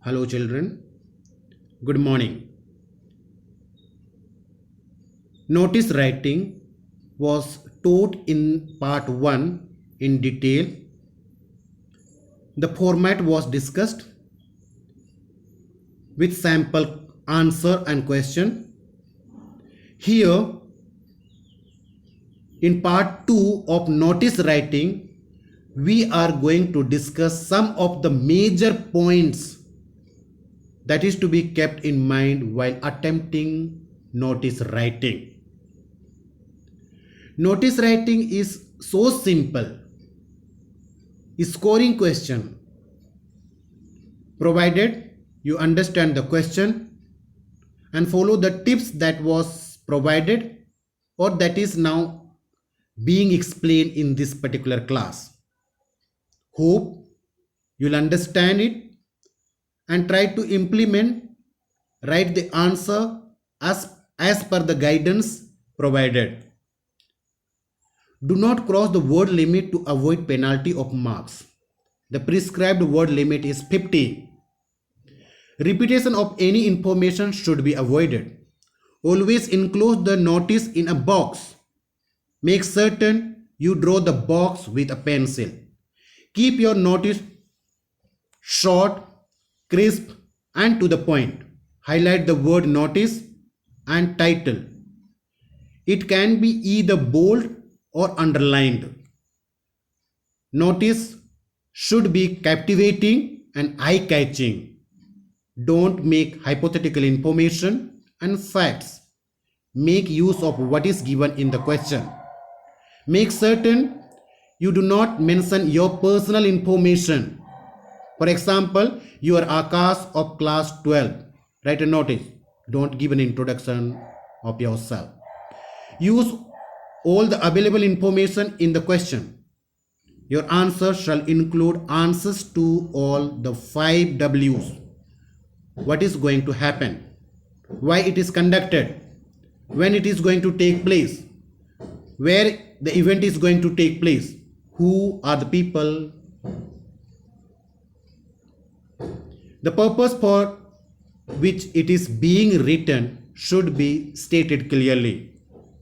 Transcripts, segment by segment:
Hello, children. Good morning. Notice writing was taught in part 1 in detail. The format was discussed with sample answer and question. Here, in part 2 of notice writing, we are going to discuss some of the major points that is to be kept in mind while attempting notice writing. Notice writing is so simple. Scoring question, provided you understand the question and follow the tips that was provided or that is now being explained in this particular class. Hope you'll understand it and try to implement, write the answer as per the guidance provided. Do not cross the word limit to avoid penalty of marks. The prescribed word limit is 50. Repetition of any information should be avoided. Always enclose the notice in a box. Make certain you draw the box with a pencil. Keep your notice short, crisp, and to the point. Highlight the word notice and title. It can be either bold or underlined. Notice should be captivating and eye-catching. Don't make hypothetical information and facts. Make use of what is given in the question. Make certain you do not mention your personal information. For example, you are Akash of class 12. Write a notice. Don't give an introduction of yourself. Use all the available information in the question. Your answer shall include answers to all the 5 W's. What is going to happen? Why it is conducted? When it is going to take place? Where the event is going to take place? Who are the people? The purpose for which it is being written should be stated clearly.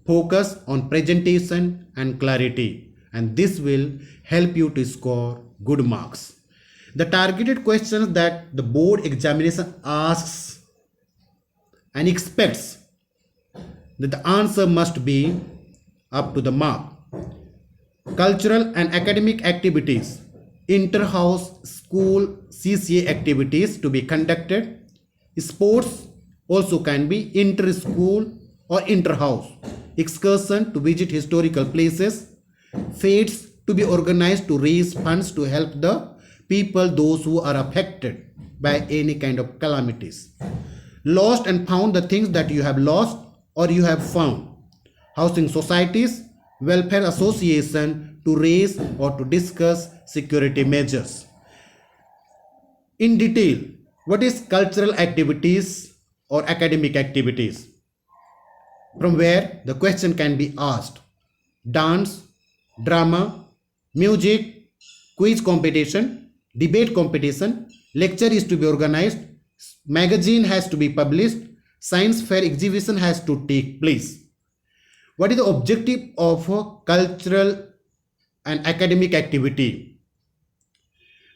Focus on presentation and clarity, and this will help you to score good marks. The targeted questions that the board examination asks and expects that the answer must be up to the mark. Cultural and academic activities, inter-house school CCA activities to be conducted. Sports also can be inter-school or inter-house. Excursion to visit historical places. Fates to be organized to raise funds to help the people, those who are affected by any kind of calamities. Lost and found, the things that you have lost or you have found. Housing societies, welfare association to raise or to discuss security measures. In detail, what is cultural activities or academic activities? From where the question can be asked. Dance, drama, music, quiz competition, debate competition, lecture is to be organized, magazine has to be published, science fair exhibition has to take place. What is the objective of a cultural and academic activity?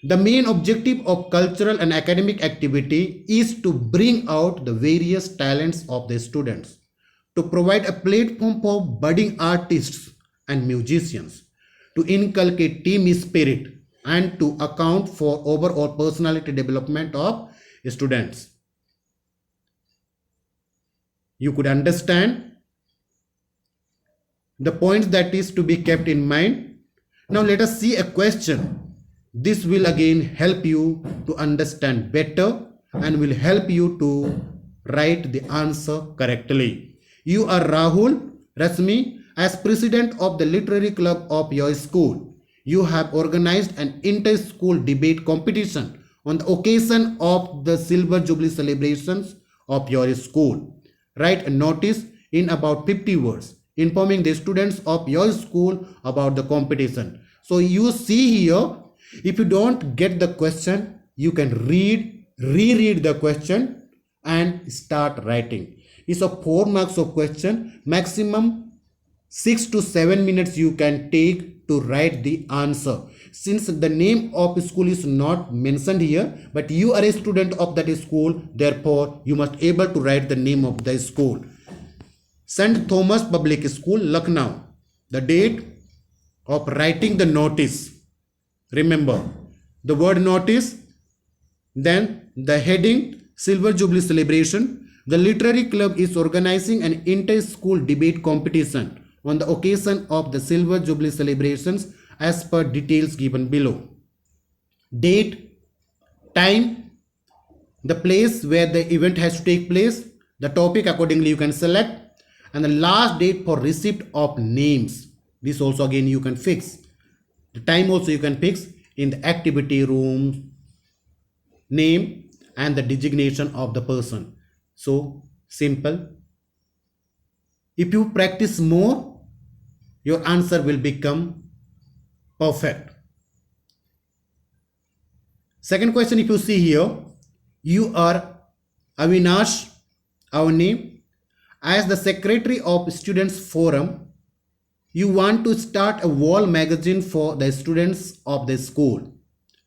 The main objective of cultural and academic activity is to bring out the various talents of the students, to provide a platform for budding artists and musicians, to inculcate team spirit, and to account for overall personality development of students. You could understand the points that is to be kept in mind. Now let us see a question. This will again help you to understand better and will help you to write the answer correctly. You are Rahul Rasmi. As president of the literary club of your school, you have organized an inter-school debate competition on the occasion of the Silver Jubilee celebrations of your school. Write a notice in about 50 words informing the students of your school about the competition. So you see here, if you don't get the question, you can read reread the question and start writing. It's a 4 marks of question. Maximum 6 to 7 minutes you can take to write the answer. Since the name of school is not mentioned here, but you are a student of that school, therefore you must able to write the name of the school. St. Thomas Public School, Lucknow. The date of writing the notice. Remember the word notice, then the heading Silver Jubilee celebration. The literary club is organizing an inter-school debate competition on the occasion of the Silver Jubilee celebrations as per details given below. Date, time, the place where the event has to take place, the topic accordingly you can select, and the last date for receipt of names. This also again you can fix. The time also you can fix in the activity room, name and the designation of the person. So simple. If you practice more, your answer will become perfect. Second question, if you see here, you are Avinash, our name. As the secretary of Students Forum, you want to start a wall magazine for the students of the school.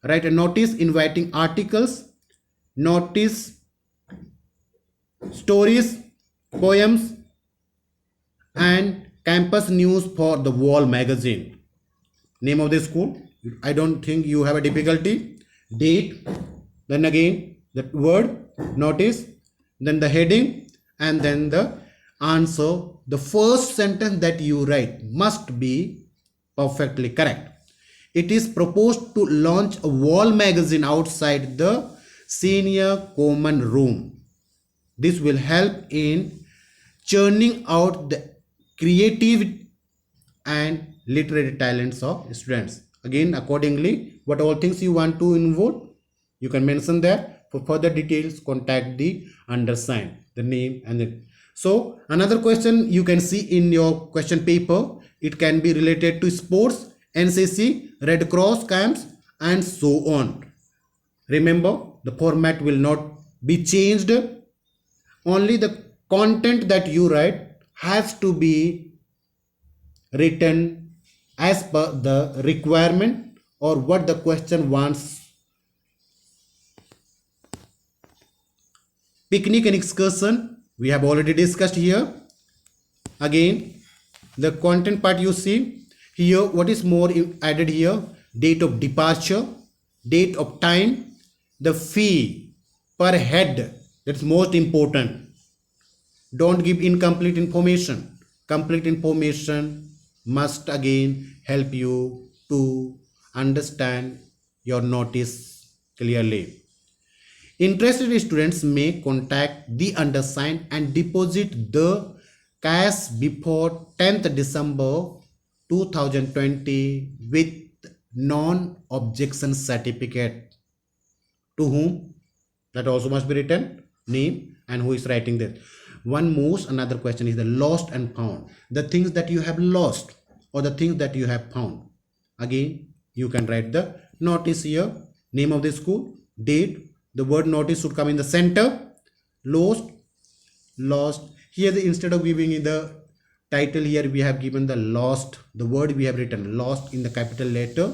Write a notice inviting articles, notice, stories, poems, and campus news for the wall magazine. Name of the school, I don't think you have a difficulty. Date, then again the word, notice, then the heading, and then the answer. The first sentence that you write must be perfectly correct. It is proposed to launch a wall magazine outside the senior common room. This will help in churning out the creative and literary talents of students. Again, accordingly, what all things you want to involve, you can mention there. For further details, contact the undersigned, the name and the. So another question you can see in your question paper, it can be related to sports, NCC, Red Cross camps, and so on. Remember, the format will not be changed. Only the content that you write has to be written as per the requirement or what the question wants. Picnic and excursion, we have already discussed here. Again, the content part you see here, what is more added here? Date of departure, date of time, the fee per head, that's most important. Don't give incomplete information. Complete information must again help you to understand your notice clearly. Interested students may contact the undersigned and deposit the cash before 10th December 2020 with non-objection certificate. To whom? That also must be written, name and who is writing this. Another question is the lost and found. The things that you have lost or the things that you have found. Again, you can write the notice here, name of the school, date. The word notice should come in the center. Lost. Here instead of giving in the title, here we have given the lost. The word we have written lost in the capital letter.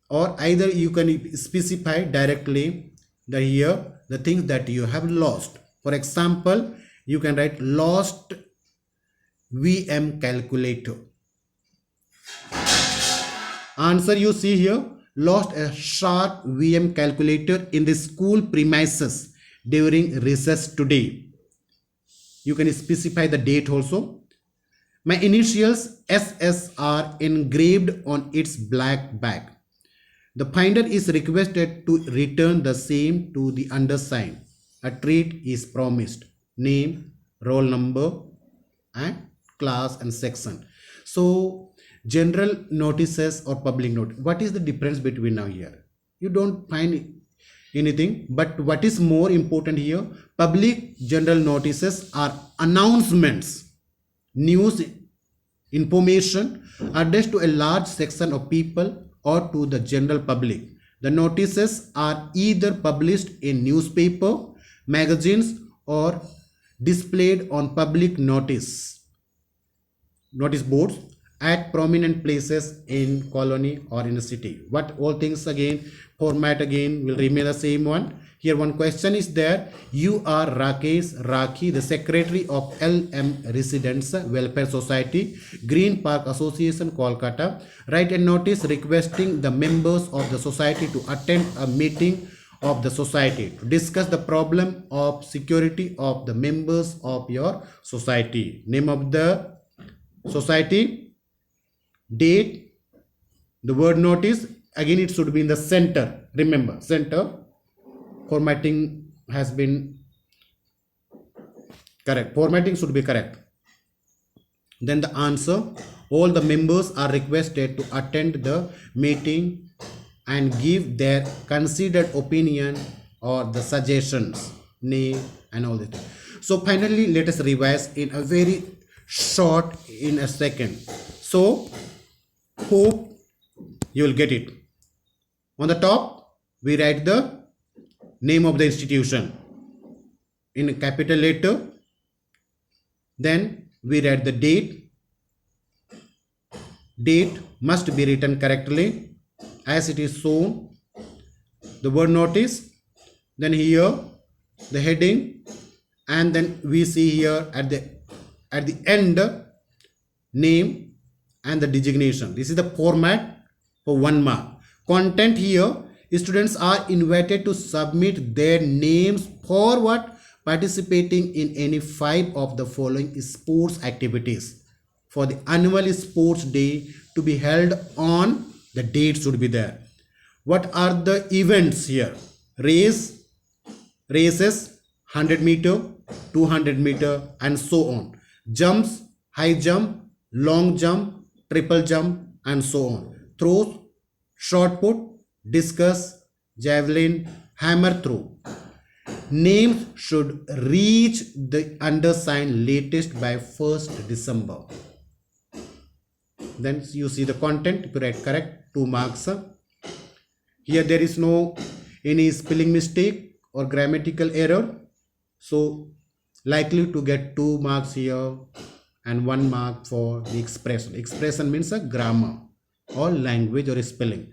Or either you can specify directly the things that you have lost. For example, you can write lost VM calculator. Answer you see here, lost a sharp VM calculator in the school premises during recess today. You can specify the date also. My initials SS are engraved on its black back. The finder is requested to return the same to the undersigned. A treat is promised. Name, roll number, and class and section. So general notices or public note. What is the difference between now here? You don't find anything, but what is more important here? Public general notices are announcements, news, information addressed to a large section of people or to the general public. The notices are either published in newspaper, magazines, or displayed on public notice boards at prominent places in colony or in a city. What all things again, format again will remain the same one. Here one question is there. You are Rakesh Rakhi, the secretary of LM Residents Welfare Society, Green Park Association, Kolkata. Write a notice requesting the members of the society to attend a meeting of the society to discuss the problem of security of the members of your society. Name of the society, date, the word notice. Again, it should be in the center. Remember, center. Formatting has been correct. Formatting should be correct. Then the answer. All the members are requested to attend the meeting and give their considered opinion or the suggestions, name and all that. So finally, let us revise in a very short in a second. So hope you will get it. On the top, we write the name of the institution in a capital letter. Then we write the date. Date must be written correctly as it is shown. The word notice. Then here the heading, and then we see here at the end name and the designation. This is the format for 1 mark. Content here, students are invited to submit their names for what? Participating in any 5 of the following sports activities for the annual sports day to be held on, the date should be there. What are the events here? Races, 100 meter, 200 meter and so on. Jumps, high jump, long jump, triple jump and so on. Throws, shot put, discus, javelin, hammer throw. Names should reach the undersigned latest by 1st December. Then you see the content. If you write correct, 2 marks. Here there is no any spelling mistake or grammatical error. So likely to get 2 marks here and 1 mark for the expression. Expression means a grammar or language or spelling.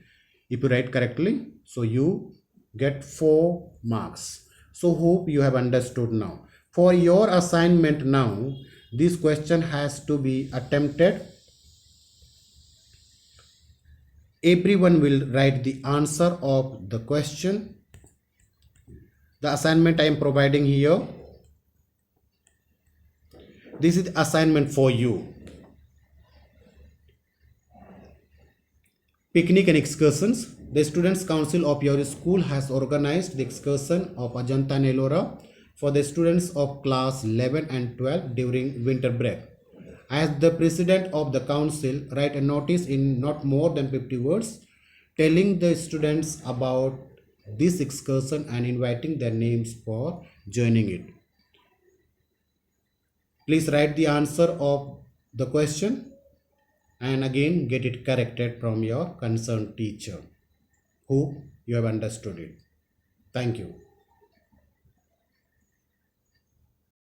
If you write correctly, so you get 4 marks. So hope you have understood now. For your assignment now, this question has to be attempted. Everyone will write the answer of the question. The assignment I am providing here. This is the assignment for you. Picnic and excursions. The Students' Council of your school has organized the excursion of Ajanta and Ellora for the students of class 11 and 12 during winter break. As the president of the council, write a notice in not more than 50 words telling the students about this excursion and inviting their names for joining it. Please write the answer of the question and again get it corrected from your concerned teacher. Hope you have understood it. Thank you.